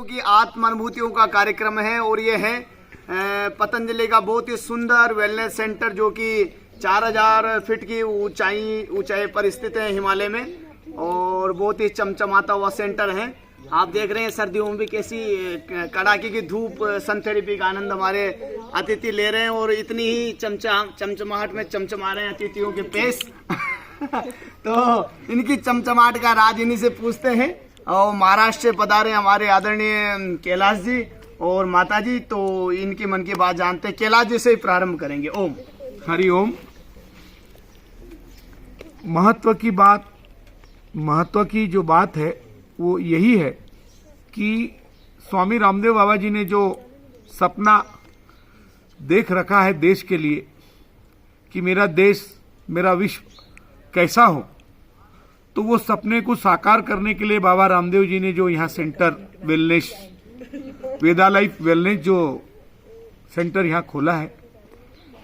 की आत्मानुभूतियों का कार्यक्रम है और ये है पतंजलि का बहुत ही सुंदर वेलनेस सेंटर जो कि 4000 फीट की ऊंचाई पर स्थित है हिमालय में और बहुत ही चमचमाता हुआ सेंटर है। आप देख रहे हैं सर्दियों में भी कैसी कड़ाके की धूप सनथेरेपी का आनंद हमारे अतिथि ले रहे हैं और इतनी ही चमचमाहट में चमचमा रहे हैं अतिथियों के पेश तो इनकी चमचमाहट का राज इन्हीं से पूछते हैं। और महाराष्ट्र से पधारे हमारे आदरणीय कैलाश जी और माता जी, तो इनके मन की बात जानते हैं। कैलाश जी से ही प्रारंभ करेंगे। ओम हरि ओम। महत्व की जो बात है वो यही है कि स्वामी रामदेव बाबा जी ने जो सपना देख रखा है देश के लिए कि मेरा देश मेरा विश्व कैसा हो, तो वो सपने को साकार करने के लिए बाबा रामदेव जी ने जो यहाँ सेंटर वेलनेस वेदा लाइफ वेलनेस जो सेंटर यहाँ खोला है,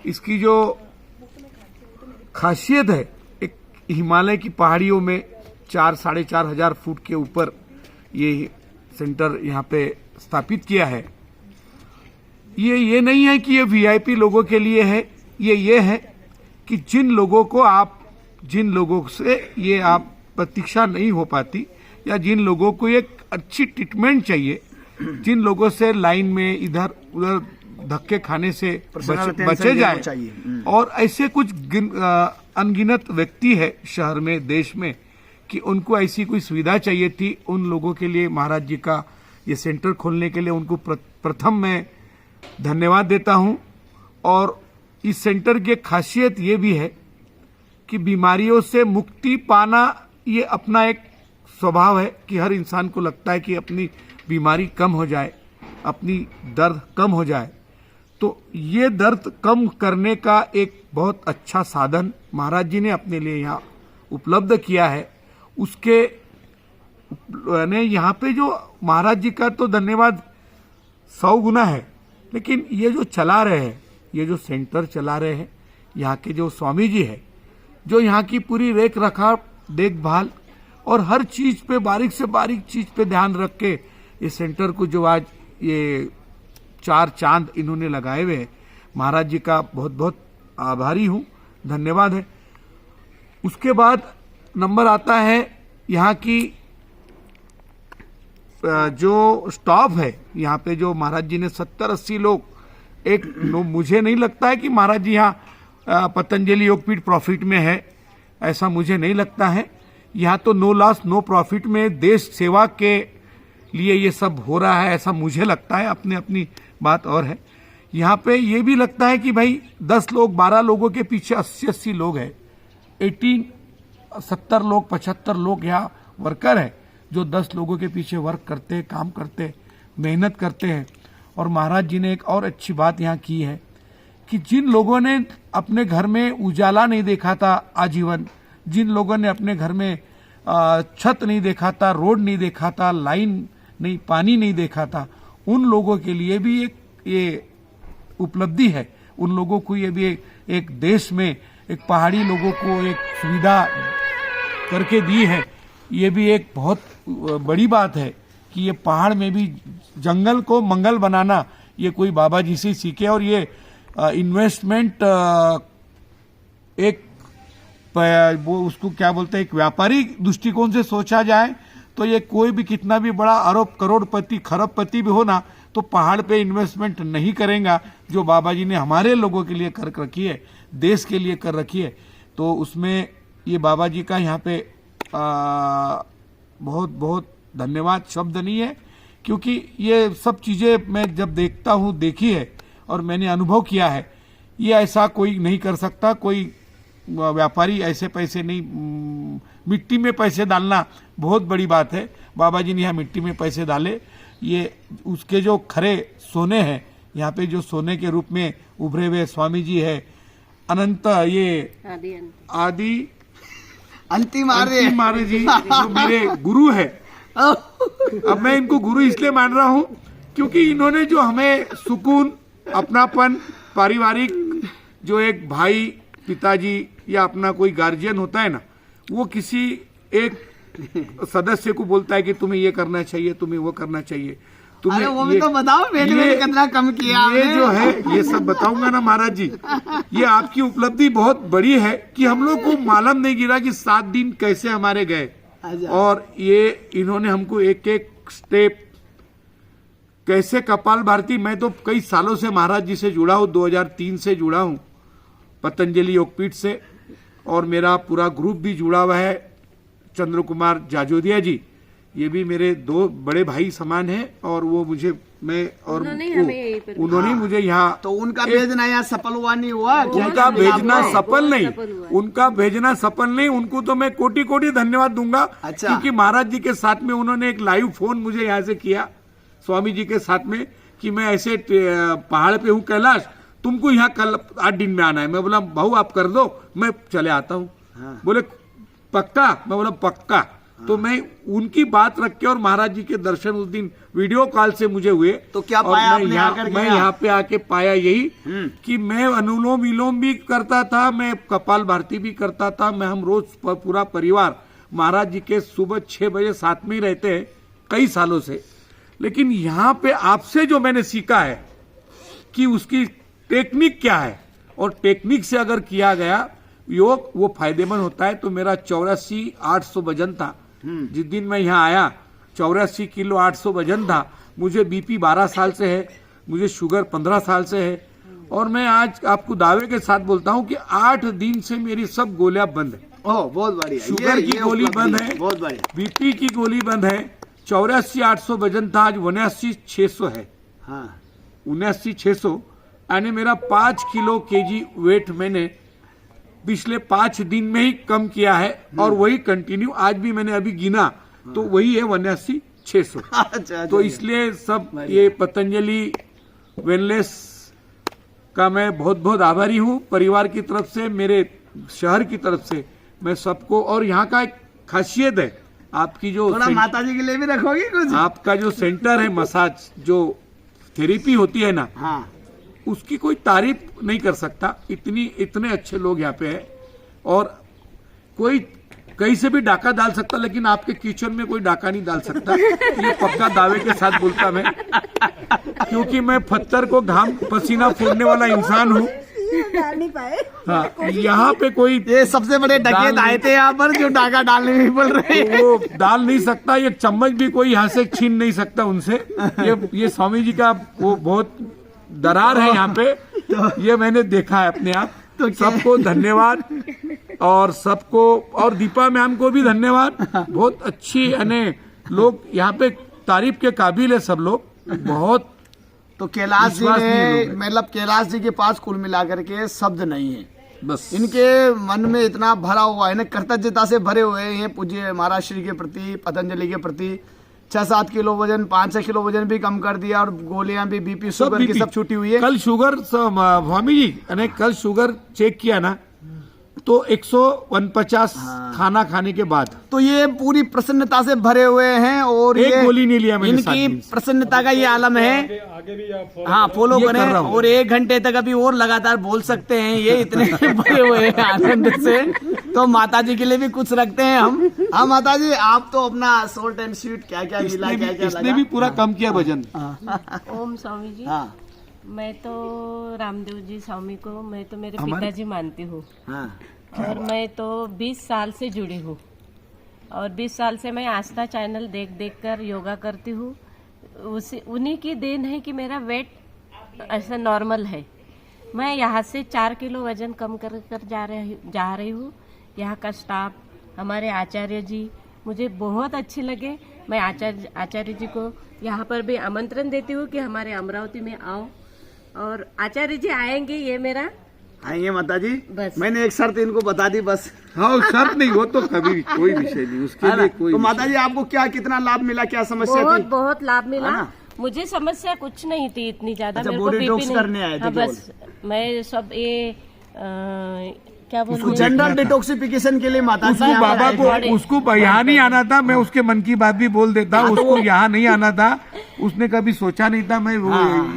इसकी जो खासियत है, एक हिमालय की पहाड़ियों में 4-4.5 हजार फुट के ऊपर ये सेंटर यहाँ पे स्थापित किया है। ये नहीं है कि ये वीआईपी लोगों के लिए है, ये है कि जिन लोगों से ये आप प्रतीक्षा नहीं हो पाती या जिन लोगों को एक अच्छी ट्रीटमेंट चाहिए, जिन लोगों से लाइन में इधर उधर धक्के खाने से बचे जाए, और ऐसे कुछ अनगिनत व्यक्ति है शहर में देश में कि उनको ऐसी कोई सुविधा चाहिए थी। उन लोगों के लिए महाराज जी का ये सेंटर खोलने के लिए उनको प्रथम मैं धन्यवाद देता हूं। और इस सेंटर की खासियत ये भी है कि बीमारियों से मुक्ति पाना ये अपना एक स्वभाव है कि हर इंसान को लगता है कि अपनी बीमारी कम हो जाए, अपनी दर्द कम हो जाए। तो ये दर्द कम करने का एक बहुत अच्छा साधन महाराज जी ने अपने लिए यहाँ उपलब्ध किया है। उसके ने यहाँ पे जो महाराज जी का तो धन्यवाद 100 गुना है, लेकिन ये जो चला रहे हैं, ये जो सेंटर चला रहे हैं, यहाँ के जो स्वामी जी है, जो यहाँ की पूरी रेख रखाव देखभाल और हर चीज पे बारीक से बारीक चीज पे ध्यान रख के इस सेंटर को जो आज ये 4 चांद इन्होंने लगाए हुए हैं, महाराज जी का बहुत बहुत आभारी हूँ, धन्यवाद है। उसके बाद नंबर आता है यहाँ की जो स्टाफ है, यहाँ पे जो महाराज जी ने 70-80 लोग मुझे नहीं लगता है कि महाराज जी यहाँ पतंजलि योगपीठ प्रॉफिट में है, ऐसा मुझे नहीं लगता है। यहाँ तो नो लॉस नो प्रॉफिट में देश सेवा के लिए ये सब हो रहा है, ऐसा मुझे लगता है। अपनी बात और है। यहाँ पे ये भी लगता है कि भाई 10 लोग 12 लोगों के पीछे 80-80 लोग हैं, 70 लोग 75 लोग यहाँ वर्कर है जो 10 लोगों के पीछे वर्क करते, काम करते, मेहनत करते हैं। और महाराज जी ने एक और अच्छी बात यहाँ की है कि जिन लोगों ने अपने घर में उजाला नहीं देखा था आजीवन, जिन लोगों ने अपने घर में छत नहीं देखा था, रोड नहीं देखा था, लाइन नहीं, पानी नहीं देखा था, उन लोगों के लिए भी ये उपलब्धि है। उन लोगों को ये भी एक देश में एक पहाड़ी लोगों को एक सुविधा करके दी है। ये भी एक बहुत बड़ी बात है कि ये पहाड़ में भी जंगल को मंगल बनाना ये कोई बाबा जी से सीखे। और ये इन्वेस्टमेंट एक वो उसको क्या बोलते हैं, एक व्यापारिक दृष्टिकोण से सोचा जाए तो ये कोई भी कितना भी बड़ा अरब करोड़पति खरबपति भी हो ना, तो पहाड़ पे इन्वेस्टमेंट नहीं करेगा जो बाबा जी ने हमारे लोगों के लिए कर रखी है, देश के लिए कर रखी है। तो उसमें ये बाबा जी का यहाँ पे बहुत बहुत धन्यवाद शब्द नहीं है, क्योंकि ये सब चीजें मैं जब देखता हूँ, देखी है और मैंने अनुभव किया है, ये ऐसा कोई नहीं कर सकता। कोई व्यापारी ऐसे पैसे नहीं, मिट्टी में पैसे डालना बहुत बड़ी बात है। बाबा जी ने यहाँ मिट्टी में पैसे डाले, ये उसके जो खरे सोने हैं, यहाँ पे जो सोने के रूप में उभरे हुए स्वामी जी है, अनंत ये आदि अंतिम आर्य जी जो मेरे गुरु है। अब मैं इनको गुरु इसलिए मान रहा हूँ क्योंकि इन्होंने जो हमें सुकून, अपनापन, पारिवारिक जो एक भाई, पिताजी या अपना कोई गार्जियन होता है ना, वो किसी एक सदस्य को बोलता है कि तुम्हें ये करना चाहिए, तुम्हें वो करना चाहिए, अरे वो भी तो बताओ वेट में कितना कम किया ये आपने? जो है ये सब बताऊंगा ना महाराज जी। ये आपकी उपलब्धि बहुत बड़ी है कि हम लोग को मालूम नहीं गिरा कि 7 दिन कैसे हमारे गए। अच्छा। और ये इन्होंने हमको एक एक स्टेप कैसे कपाल भारती, मैं तो कई सालों से महाराज जी से जुड़ा हूँ, 2003 से जुड़ा हूँ पतंजलि योगपीठ से, और मेरा पूरा ग्रुप भी जुड़ा हुआ है। चंद्र कुमार जाजोदिया जी, ये भी मेरे 2 बड़े भाई समान हैं, और वो मुझे उन्होंने मुझे यहाँ तो उनका भेजना यहाँ सफल हुआ नहीं हुआ? उनका भेजना सफल नहीं, उनका भेजना सफल नहीं। उनको तो मैं कोटि कोटि धन्यवाद दूंगा। अच्छा। क्योंकि महाराज जी के साथ में उन्होंने एक लाइव फोन मुझे यहाँ से किया स्वामी जी के साथ में कि मैं ऐसे पहाड़ पे हूँ कैलाश, तुमको यहाँ कल 8 दिन में आना है। मैं बोला भाऊ आप कर दो, मैं चले आता हूँ। हाँ। बोले पक्का? मैं बोला पक्का। तो मैं उनकी बात रख के, और महाराज जी के दर्शन उस दिन वीडियो कॉल से मुझे हुए। तो क्या और पाया मैं आपने यहाँ आकर के मैं यहाँ पे आके पाया यही कि मैं अनुलोम विलोम भी करता था, मैं कपाल भारती भी करता था। मैं हम रोज पूरा परिवार महाराज जी के सुबह 6 बजे साथ में ही रहते हैं कई सालों से। लेकिन यहाँ पे आपसे जो मैंने सीखा है कि उसकी टेक्निक क्या है, और टेक्निक से अगर किया गया योग वो फायदेमंद होता है। तो मेरा 84-800 वजन था जिस दिन मैं यहाँ आया, 84 किलो 800 वजन था। मुझे बीपी 12 साल से है, मुझे शुगर 15 साल से है, और मैं आज आपको दावे के साथ बोलता हूँ कि 8 दिन से मेरी सब गोलियां बंद है। ओह बहुत बढ़िया। शुगर की गोली बंद है, बहुत बढ़िया। बीपी की गोली बंद है। 84-800 वजन था, आज 79-600 है। हाँ 79-600 यानी मेरा 5 किलो केजी वेट मैंने पिछले 5 दिन में ही कम किया है, और वही कंटिन्यू आज भी मैंने अभी गिना तो वही है 79-600। अच्छा। तो इसलिए सब ये पतंजलि वेलनेस का मैं बहुत बहुत आभारी हूँ। परिवार की तरफ से, मेरे शहर की तरफ से मैं सबको। और यहाँ का एक खासियत है आपकी जो थोड़ा माता जी के लिए भी रखोगे कुछ? आपका जो सेंटर है मसाज जो थेरेपी होती है ना, हाँ उसकी कोई तारीफ नहीं कर सकता। इतने अच्छे लोग यहाँ पे हैं, और कोई कहीं से भी डाका डाल सकता, लेकिन आपके किचन में कोई डाका नहीं डाल सकता। ये पक्का दावे के साथ बोलता मैं, क्योंकि मैं पत्थर को घाम पसीना फोड़ने वाला इंसान हूँ। डाल नहीं पाए। हाँ, यहाँ पे कोई ये सबसे बड़े डकैत आए थे यहाँ पर जो डाका डालने में बोल रहे हैं। वो डाल नहीं सकता, ये चम्मच भी कोई यहाँ से छीन नहीं सकता उनसे। ये स्वामी जी का वो बहुत दरार है यहाँ पे, ये मैंने देखा है अपने आप। तो सबको धन्यवाद, और सबको, और दीपा मैम को भी धन्यवाद। बहुत अच्छी यानी लोग यहाँ पे तारीफ के काबिल है सब लोग, बहुत। तो कैलाश जी विश्वास नहीं ने लोग हैं। मतलब कैलाश जी के पास कुल मिलाकर के शब्द नहीं है। बस इनके मन में इतना भरा हुआ है ना, कृतज्ञता से भरे हुए हैं पूज्य महाराज श्री के प्रति, पतंजलि के प्रति। 6-7 किलो वजन, 5-6 किलो वजन भी कम कर दिया, और गोलियां भी बीपी शुगर की सब छूटी हुई है। कल शुगर स्वामी जी यानी कल शुगर चेक किया ना तो 149 खाना खाने के बाद। तो ये पूरी प्रसन्नता से भरे हुए हैं, और एक ये गोली नहीं लिया मैंने 7 इनकी दिन से। प्रसन्नता का ये आलम है। हाँ फॉलो ये कर करें, रहा हूँ। और 1 घंटे तक अभी और लगातार बोल सकते हैं। ये इतने भरे हुए हैं आनंद से। तो माता जी के लिए भी कुछ रखते हैं हम। हाँ माता जी, आप तो अपना शॉर्ट एंड स्वीट क्या क्या मिला, क्या क्या इसने भी पूरा कम किया वजन। ओम स्वामी जी। हाँ मैं तो रामदेव जी स्वामी को मैं तो मेरे हमारे- पिताजी मानती हूँ, हाँ और मैं तो 20 साल से जुड़ी हूँ, और 20 साल से मैं आस्था चैनल देख देख कर योगा करती हूँ। उन्हीं की देन है कि मेरा वेट ऐसा नॉर्मल है। मैं यहाँ से 4 किलो वजन कम कर जा रही हूँ। यहाँ का स्टाफ, हमारे आचार्य जी मुझे बहुत अच्छे लगे। मैं आचार्य जी को यहाँ पर भी आमंत्रण देती हूँ कि हमारे अमरावती में आओ, और आचार्य जी आएंगे, ये मेरा आएंगे माता जी। बस। मैंने एक शर्त इनको बता दी बस। हाँ शर्त नहीं, वो तो कभी कोई विषय नहीं उसके है ना? लिए कोई तो विषय माता जी आपको क्या कितना लाभ मिला, क्या समस्या बहुत थी? बहुत लाभ मिला। है ना? मुझे समस्या कुछ नहीं थी इतनी ज्यादा। अच्छा, मेरे को body बीपी detox नहीं। करने आए थे हाँ, केवल। बस मैं सब ये क्या उसको बोलते जनरल डिटॉक्सिफिकेशन के लिए माता जी उसको यहाँ पर बाबा आए थे। को उसको यहाँ नहीं आना था। मैं उसके मन की बात भी बोल देता हूँ, उसको यहाँ नहीं आना था। उसने कभी सोचा नहीं था मैं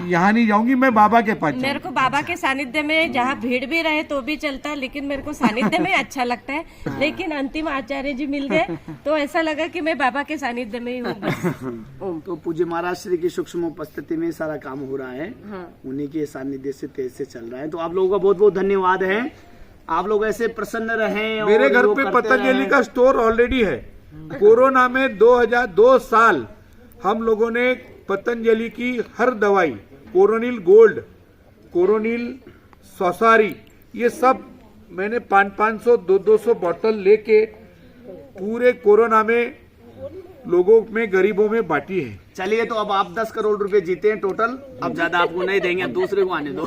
यहाँ नहीं जाऊंगी, मैं बाबा के पास मेरे को बाबा के सानिध्य में जहाँ भीड़ भी रहे तो भी चलता, लेकिन मेरे को सानिध्य में अच्छा लगता है। लेकिन अंतिम आचार्य जी मिल गए तो ऐसा लगा कि मैं बाबा के सानिध्य में ही हूँ बस। तो पूज्य महाराज श्री की सूक्ष्म उपस्थिति में सारा काम हो रहा है, हाँ। उन्हीं के सानिध्य से तेज से चल रहा है। तो आप लोगों का बहुत बहुत धन्यवाद है, आप लोग ऐसे प्रसन्न रहें। मेरे और घर वो पे करते पतंजलि रहें। का स्टोर ऑलरेडी है। कोरोना में 2002 साल हम लोगों ने पतंजलि की हर दवाई, कोरोनिल गोल्ड, कोरोनिल सौसारी, ये सब मैंने 500 200 बॉटल लेके पूरे कोरोना में लोगों में, गरीबों में बांटी है। चलिए, तो अब आप 10 करोड़ रुपए जीते हैं टोटल, अब ज्यादा आपको नहीं देंगे, अब दूसरे को आने दो।